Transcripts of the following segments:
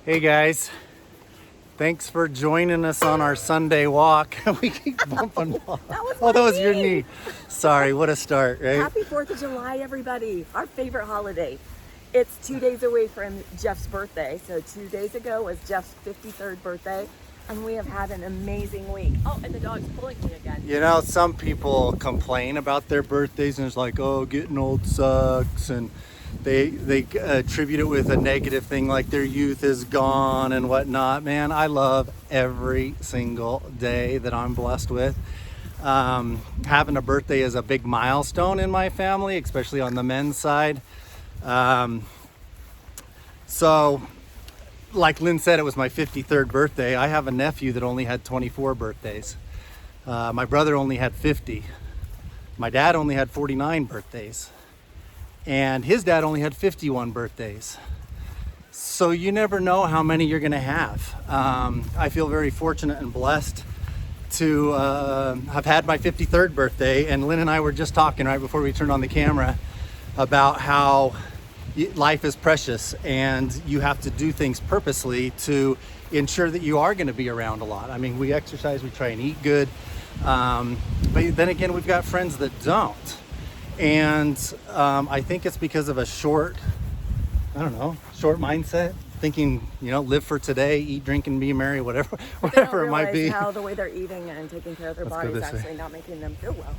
Hey guys, thanks for joining us on our Sunday walk. We keep bumping. That was your knee. Sorry, what a start, right? Happy 4th of July, everybody. Our favorite holiday. It's 2 days away from Jeff's birthday. So 2 days ago was Jeff's 53rd birthday. And we have had an amazing week. Oh, and the dog's pulling me again. You know, some people complain about their birthdays and it's like, oh, getting old sucks. And they attribute it with a negative thing like their youth is gone and whatnot. Man, I love every single day that I'm blessed with. Having a birthday is a big milestone in my family, especially on the men's side. So like Lynn said, it was my 53rd birthday. I have a nephew that only had 24 birthdays. My brother only had 50. My dad only had 49 birthdays. And his dad only had 51 birthdays. So you never know how many you're gonna have. I feel very fortunate and blessed to have had my 53rd birthday. And Lynn and I were just talking right before we turned on the camera about how life is precious and you have to do things purposely to ensure that you are going to be around a lot. I mean, we exercise, we try and eat good, but then again, we've got friends that don't. And I think it's because of a short mindset, thinking, live for today, eat, drink, and be merry, whatever it might be. How the way they're eating and taking care of their body is actually not making them feel well.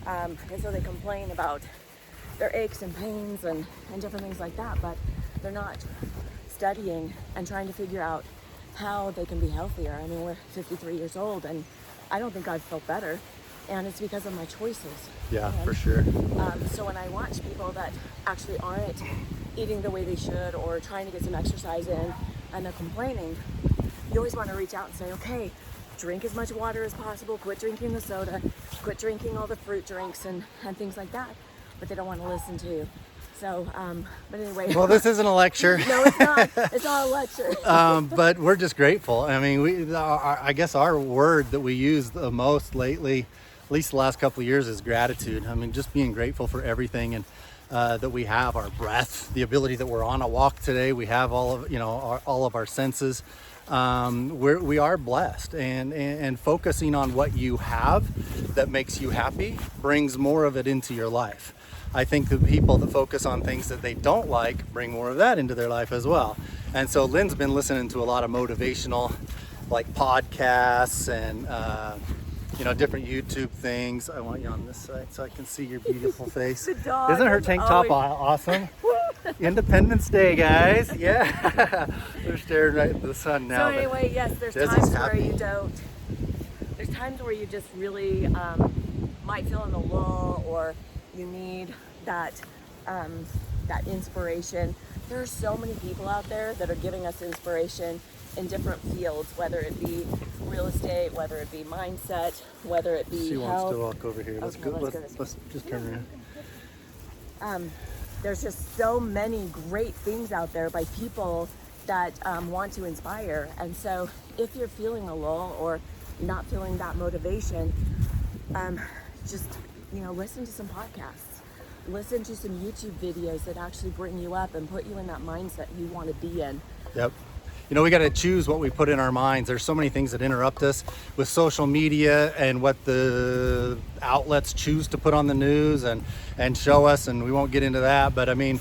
And so they complain about their aches and pains and different things like that, but they're not studying and trying to figure out how they can be healthier. I mean, we're 53 years old and I don't think I've felt better, and it's because of my choices. Yeah, for sure. So when I watch people that actually aren't eating the way they should or trying to get some exercise in and they're complaining, you always want to reach out and say, okay, drink as much water as possible, quit drinking the soda, quit drinking all the fruit drinks and things like that. But they don't want to listen to you. So, but anyway. Well, this isn't a lecture. No, it's not. It's not a lecture. But we're just grateful. I mean, I guess our word that we use the most lately, at least the last couple of years, is gratitude. I mean, just being grateful for everything and that we have, our breath, the ability that we're on a walk today. We have all of our senses. We are blessed, and focusing on what you have that makes you happy brings more of it into your life. I think the people that focus on things that they don't like bring more of that into their life as well. And so Lynn's been listening to a lot of motivational podcasts and different YouTube things. I want you on this side so I can see your beautiful face. The dog Isn't her tank top awesome? Independence Day, guys. Yeah. They're staring right at the sun now. So anyway, yes, there's times where you don't. There's times where you just really might feel in a lull, or you need that inspiration. There are so many people out there that are giving us inspiration in different fields, whether it be real estate, whether it be mindset, whether it be She health. wants to walk over here. Let's go. Let's just turn around. There's just so many great things out there by people that want to inspire. And so if you're feeling a lull or not feeling that motivation, just listen to some podcasts, listen to some YouTube videos that actually bring you up and put you in that mindset you want to be in. Yep. We got to choose what we put in our minds. There's so many things that interrupt us with social media and what the outlets choose to put on the news and show us, and we won't get into that. But I mean,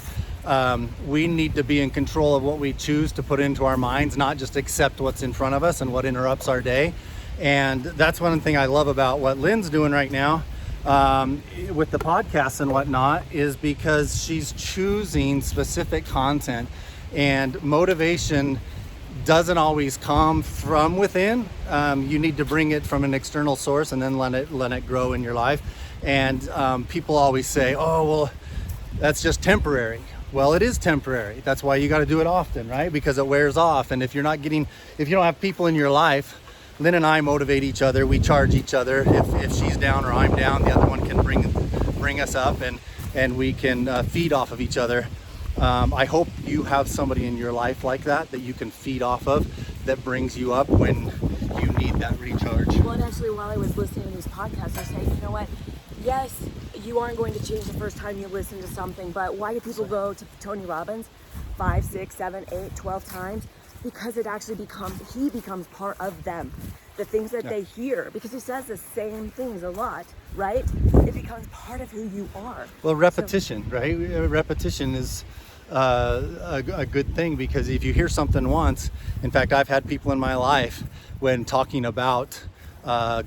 we need to be in control of what we choose to put into our minds, not just accept what's in front of us and what interrupts our day. And that's one thing I love about what Lynn's doing right now with the podcasts and whatnot, is because she's choosing specific content, and motivation doesn't always come from within. You need to bring it from an external source and then let it grow in your life. And people always say, oh, well, that's just temporary. Well, it is temporary. That's why you got to do it often, right? Because it wears off. And if you don't have people in your life, Lynn and I motivate each other. We charge each other. If she's down or I'm down, the other one can bring us up, and we can feed off of each other. I hope you have somebody in your life like that you can feed off of, that brings you up when you need that recharge. Well, and actually, while I was listening to these podcasts, I was saying, you know what? Yes, you aren't going to change the first time you listen to something, but why do people go to Tony Robbins 5, 6, 7, 8, 12 times? because it actually he becomes part of them. The things that they hear, because he says the same things a lot, right? It becomes part of who you are. Well, repetition, right? Repetition is a good thing, because if you hear something once, in fact, I've had people in my life when talking about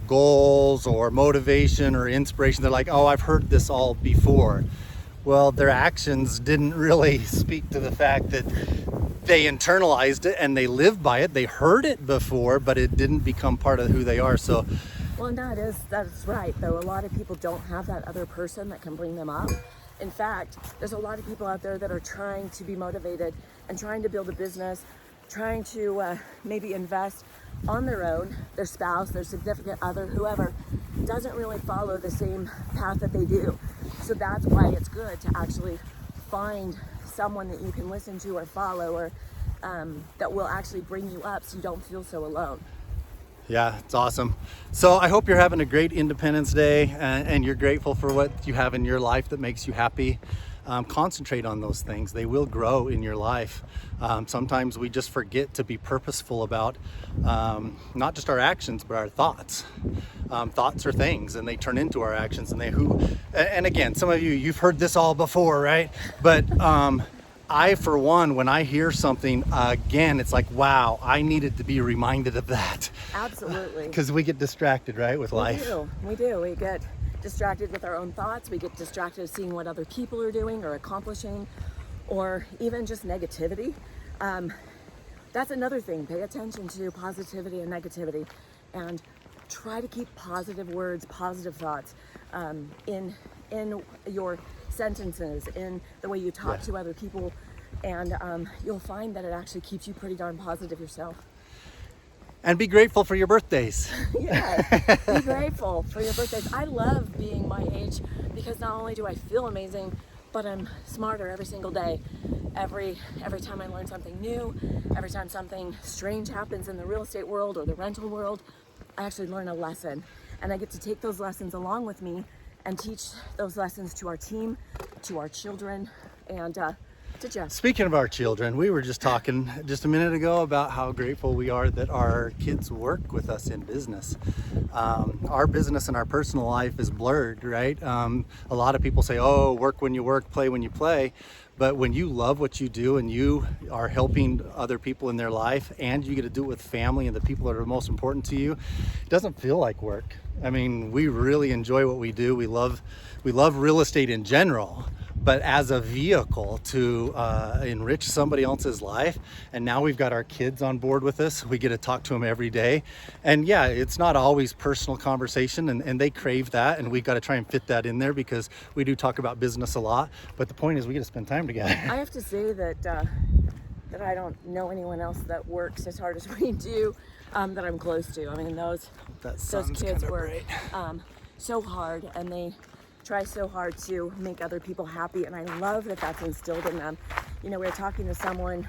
goals or motivation or inspiration, they're like, oh, I've heard this all before. Well, their actions didn't really speak to the fact that they internalized it and they lived by it. They heard it before, but it didn't become part of who they are. So, well, that's right, though. A lot of people don't have that other person that can bring them up. In fact, there's a lot of people out there that are trying to be motivated and trying to build a business, trying to maybe invest on their own. Their spouse, their significant other, whoever, doesn't really follow the same path that they do. So that's why it's good to actually find someone that you can listen to or follow, or that will actually bring you up so you don't feel so alone. yeah, it's awesome. So I hope you're having a great Independence Day, and you're grateful for what you have in your life that makes you happy. Concentrate on those things. They will grow in your life. Sometimes we just forget to be purposeful about not just our actions, but our thoughts. Thoughts are things, and they turn into our actions. And again, some of you've heard this all before, right? But I, for one, when I hear something again, it's like, wow, I needed to be reminded of that. Absolutely. Because we get distracted, right, with life. We do. We get distracted with our own thoughts. We get distracted seeing what other people are doing or accomplishing, or even just negativity. That's another thing. Pay attention to positivity and negativity, and try to keep positive words, positive thoughts in your sentences, in the way you talk to other people, and you'll find that it actually keeps you pretty darn positive yourself. And be grateful for your birthdays. Yes, be grateful for your birthdays. I love being my age, because not only do I feel amazing, but I'm smarter every single day. Every time I learn something new, every time something strange happens in the real estate world or the rental world, I actually learn a lesson. And I get to take those lessons along with me and teach those lessons to our team, to our children, and to Jeff. Speaking of our children, we were just talking just a minute ago about how grateful we are that our kids work with us in business. Our business and our personal life is blurred, right? A lot of people say, oh, work when you work, play when you play. But when you love what you do and you are helping other people in their life, and you get to do it with family and the people that are most important to you, it doesn't feel like work. I mean, we really enjoy what we do. We love real estate in general, but as a vehicle to enrich somebody else's life. And now we've got our kids on board with us. We get to talk to them every day. And yeah, it's not always personal conversation, and they crave that, and we've got to try and fit that in there, because we do talk about business a lot. But the point is, we get to spend time together. I have to say that I don't know anyone else that works as hard as we do, that I'm close to. I mean, those kids work so hard, and they try so hard to make other people happy, and I love that that's instilled in them. You know, we were talking to someone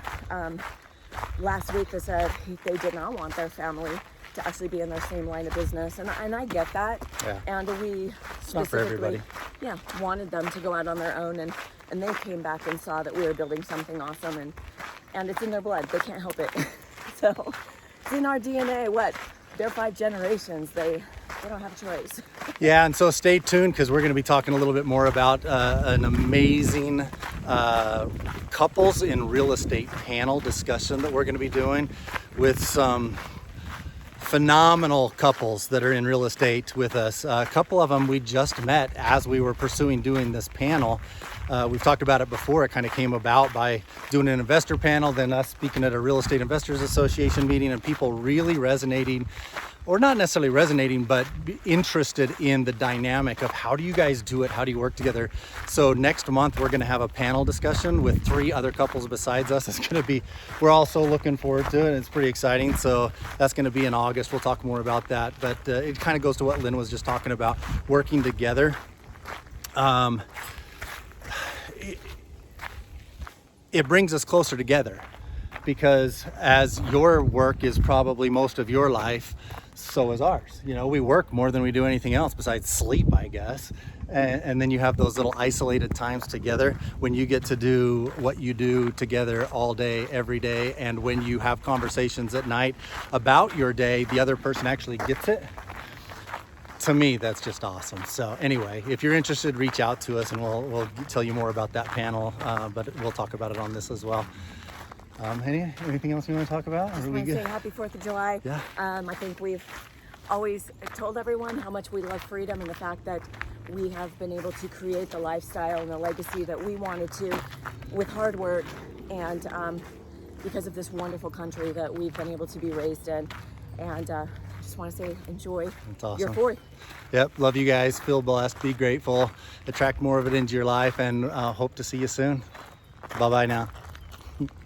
last week that said they did not want their family to actually be in their same line of business, and I get that. Yeah. And we It's not for everybody. wanted them to go out on their own, and they came back and saw that we were building something awesome, and it's in their blood. They can't help it. So it's in our DNA. What? They're 5 generations. They don't have a choice. Yeah, and so stay tuned, because we're going to be talking a little bit more about an amazing couples in real estate panel discussion that we're going to be doing with some phenomenal couples that are in real estate with us. A couple of them we just met as we were pursuing doing this panel. We've talked about it before. It kind of came about by doing an investor panel, then us speaking at a Real Estate Investors Association meeting, and people really resonating, or not necessarily resonating, but interested in the dynamic of how do you guys do it? How do you work together? So next month, we're going to have a panel discussion with 3 other couples besides us. It's going to be, we're all so looking forward to it. It's pretty exciting. So that's going to be in August. We'll talk more about that. But it kind of goes to what Lynn was just talking about, working together. It brings us closer together, because as your work is probably most of your life, so is ours. You know, we work more than we do anything else besides sleep, I guess. and then you have those little isolated times together when you get to do what you do together all day, every day. And when you have conversations at night about your day, the other person actually gets it. To me, that's just awesome. So anyway, if you're interested, reach out to us and we'll tell you more about that panel, but we'll talk about it on this as well. Anything else you want to talk about? I want to say happy 4th of July. Yeah. I think we've always told everyone how much we love freedom and the fact that we have been able to create the lifestyle and the legacy that we wanted to with hard work and because of this wonderful country that we've been able to be raised in. And just want to say enjoy your 4th. Yep, love you guys. Feel blessed, be grateful, attract more of it into your life, and hope to see you soon. Bye-bye now.